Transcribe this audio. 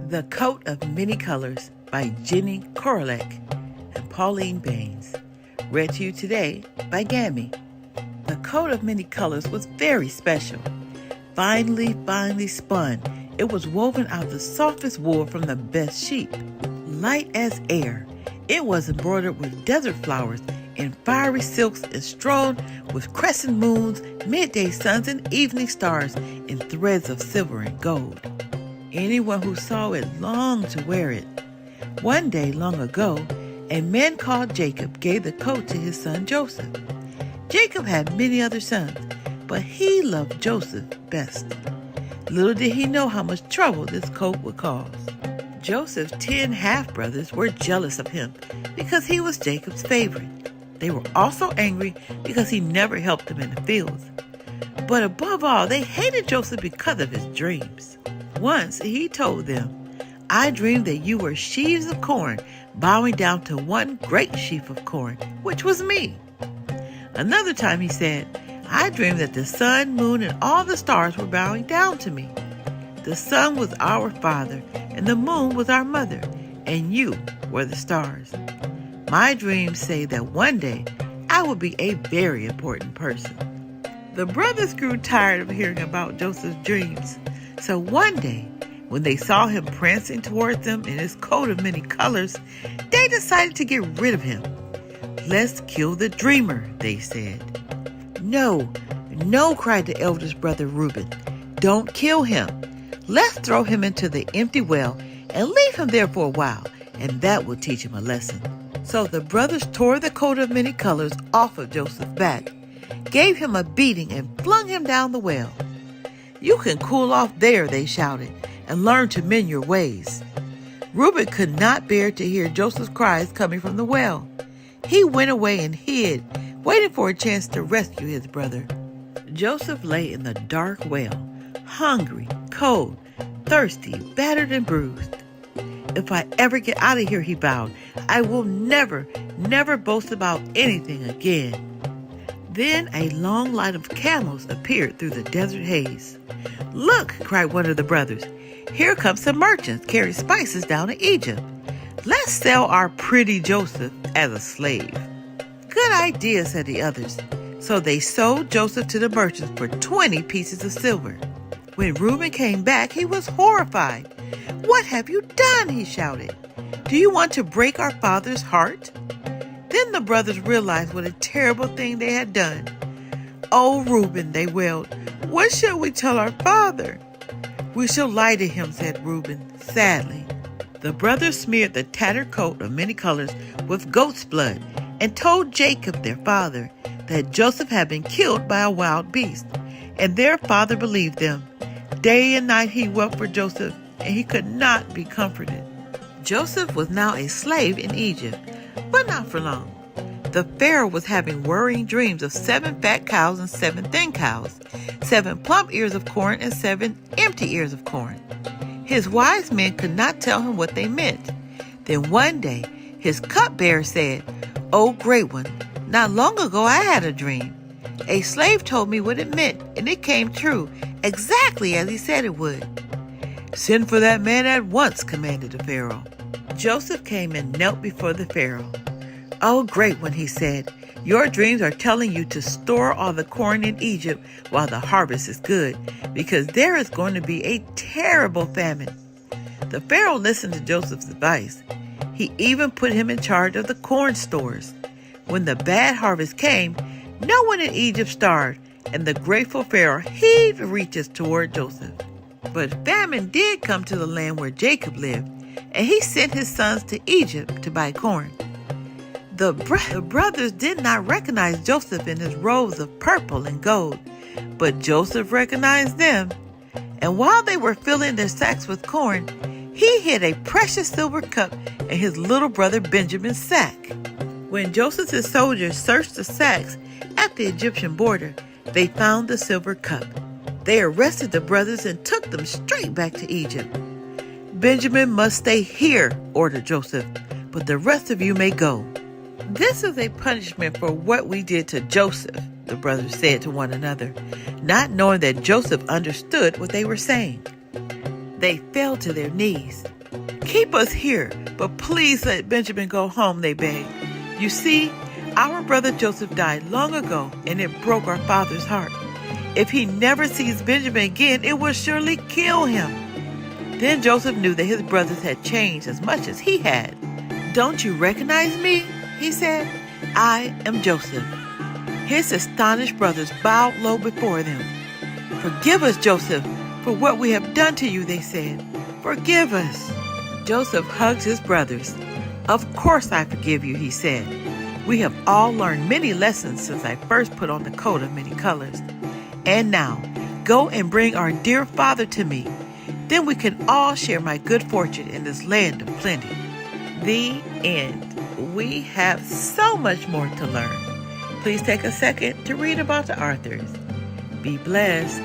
The Coat of Many Colors by Jenny Korolek and Pauline Baines. Read to you today by Gammy. The coat of many colors was very special. Finely spun, it was woven out of the softest wool from the best sheep. Light as air, it was embroidered with desert flowers in fiery silks and strewn with crescent moons, midday suns, and evening stars in threads of silver and gold. Anyone who saw it longed to wear it. One day long ago, a man called Jacob gave the coat to his son Joseph. Jacob had many other sons, but he loved Joseph best. Little did he know how much trouble this coat would cause. Joseph's 10 half-brothers were jealous of him because he was Jacob's favorite. They were also angry because he never helped them in the fields. But above all, they hated Joseph because of his dreams. Once he told them, "I dreamed that you were sheaves of corn bowing down to one great sheaf of corn, which was me." Another time he said, "I dreamed that the sun, moon, and all the stars were bowing down to me. The sun was our father, and the moon was our mother, and you were the stars. My dreams say that one day I will be a very important person." The brothers grew tired of hearing about Joseph's dreams. So one day, when they saw him prancing towards them in his coat of many colors, they decided to get rid of him. "Let's kill the dreamer," they said. No, cried the eldest brother Reuben. "Don't kill him. Let's throw him into the empty well and leave him there for a while, and that will teach him a lesson." So the brothers tore the coat of many colors off of Joseph's back, gave him a beating, and flung him down the well. "You can cool off there," they shouted, "and learn to mend your ways." Reuben could not bear to hear Joseph's cries coming from the well. He went away and hid, waiting for a chance to rescue his brother. Joseph lay in the dark well, hungry, cold, thirsty, battered, and bruised. "If I ever get out of here," he vowed, "I will never boast about anything again." Then a long line of camels appeared through the desert haze. "Look," cried one of the brothers, "here come some merchants carrying spices down to Egypt. Let's sell our pretty Joseph as a slave." "Good idea," said the others. So they sold Joseph to the merchants for 20 pieces of silver. When Reuben came back, he was horrified. "What have you done?" he shouted. "Do you want to break our father's heart?" Then the brothers realized what a terrible thing they had done. "Oh, Reuben," they wailed, "what shall we tell our father?" "We shall lie to him," said Reuben, sadly. The brothers smeared the tattered coat of many colors with goat's blood and told Jacob, their father, that Joseph had been killed by a wild beast, and their father believed them. Day and night he wept for Joseph, and he could not be comforted. Joseph was now a slave in Egypt, but not for long. The Pharaoh was having worrying dreams of 7 fat cows and 7 thin cows, 7 plump ears of corn and 7 empty ears of corn. His wise men could not tell him what they meant. Then one day, his cupbearer said, "Oh, great one, not long ago I had a dream. A slave told me what it meant, and it came true, exactly as he said it would." "Send for that man at once," commanded the Pharaoh. Joseph came and knelt before the Pharaoh. "Oh, great one," he said, "your dreams are telling you to store all the corn in Egypt while the harvest is good, because there is going to be a terrible famine." The Pharaoh listened to Joseph's advice. He even put him in charge of the corn stores. When the bad harvest came, no one in Egypt starved, and the grateful Pharaoh heaved riches toward Joseph. But famine did come to the land where Jacob lived, and he sent his sons to Egypt to buy corn. The brothers did not recognize Joseph in his robes of purple and gold, but Joseph recognized them. And while they were filling their sacks with corn, he hid a precious silver cup in his little brother Benjamin's sack. When Joseph's soldiers searched the sacks at the Egyptian border, they found the silver cup. They arrested the brothers and took them straight back to Egypt. "Benjamin must stay here," ordered Joseph, "but the rest of you may go." "This is a punishment for what we did to Joseph," the brothers said to one another, not knowing that Joseph understood what they were saying. They fell to their knees. "Keep us here, but please let Benjamin go home," they begged. "You see, our brother Joseph died long ago, and it broke our father's heart. If he never sees Benjamin again, it will surely kill him." Then Joseph knew that his brothers had changed as much as he had. "Don't you recognize me?" he said. "I am Joseph." His astonished brothers bowed low before them. "Forgive us, Joseph, for what we have done to you," they said. "Forgive us." Joseph hugged his brothers. "Of course I forgive you," he said. "We have all learned many lessons since I first put on the coat of many colors. And now, go and bring our dear father to me. Then we can all share my good fortune in this land of plenty." The end. We have so much more to learn. Please take a second to read about the authors. Be blessed.